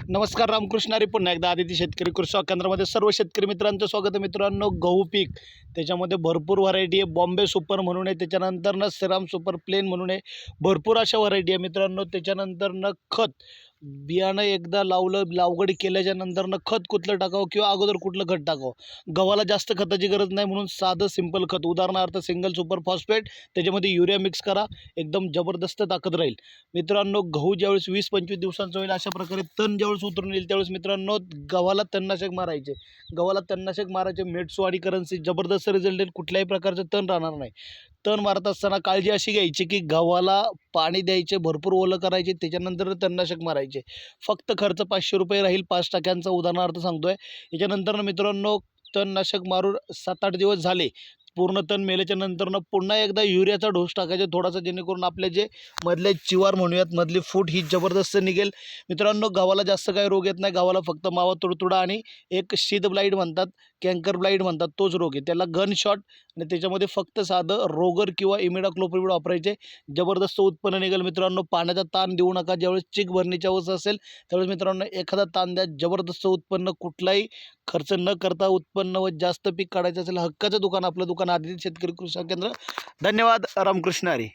नमस्कार, रामकृष्ण हरी. पुन्हा एकदा आदिती शेतकरी कृषी केंद्रामध्ये सर्व शेतकरी मित्रांचं स्वागत आहे. मित्रांनो, गहू पीक त्याच्यामध्ये भरपूर व्हरायटी आहे. बॉम्बे सुपर म्हणून आहे, त्याच्यानंतरनं श्रीराम सुपर प्लेन म्हणून आहे. भरपूर अशा व्हरायटी आहे मित्रांनो. त्याच्यानंतरनं खत बियाणं एकदा लागवड केल्याच्या नंतरनं खत कुठलं टाकावं किंवा अगोदर कुठलं खत टाकावं. गव्हाला जास्त खताची गरज नाही म्हणून साधं सिंपल खत, उदाहरणार्थ सिंगल सुपर फॉस्फेट, त्याच्यामध्ये युरिया मिक्स करा, एकदम जबरदस्त ताकद राहील. मित्रांनो, गहू ज्यावेळेस 20-25 दिवसांचं होईल अशा प्रकारे तण ज्यावेळेस उतरून येईल त्यावेळेस मित्रांनो गव्हाला तणनाशक मारायचे. गव्हाला तणनाशक मारायचे. मेटसवाडी करन्सी जबरदस्त रिझल्ट येईल. कुठल्याही प्रकारचं तण राहणार नाही. तण मारत असताना काळजी अशी घ्यायची की गव्हाला पाणी द्यायचे, भरपूर ओलं करायचे, त्याच्यानंतर तणनाशक मारायचे. फक्त खर्च ₹500 राहील, 5% उदाहरणार्थ सांगतोय. याच्यानंतर मित्रांनो तणनाशक मारून 7-8 दिवस झाले, पूर्ण तण मेल्याच्या नंतरनं पुन्हा एकदा युरियाचा डोस टाकायचा थोडासा, जेणेकरून आपले जे मधले चिवार म्हणूयात, मधली फूट ही जबरदस्त निघेल. मित्रांनो, गव्हाला जास्त काही रोग येत नाही. गव्हाला फक्त मावा तुडतुडा आणि एक शीत ब्लाईट म्हणतात, कँकर ब्लाईट म्हणतात, तोच रोग आहे. त्याला गन शॉट आणि त्याच्यामध्ये फक्त साधं रोगर किंवा इमिडाक्लोप्रिड वापरायचे. जबरदस्त उत्पन्न निघेल. मित्रांनो, पाण्याचा ताण देऊ नका. ज्यावेळेस चीक भरणीची अवस्था असेल त्यावेळेस मित्रांनो एखादा ताण द्या. जबरदस्त उत्पन्न, कुठलाही खर्च न करता उत्पन्न व जास्त पीक काढायचं असेल, हक्काचं दुकान आपलं दुकान आदिती शेतकरी कृषी केंद्र. धन्यवाद. रामकृष्ण हरी.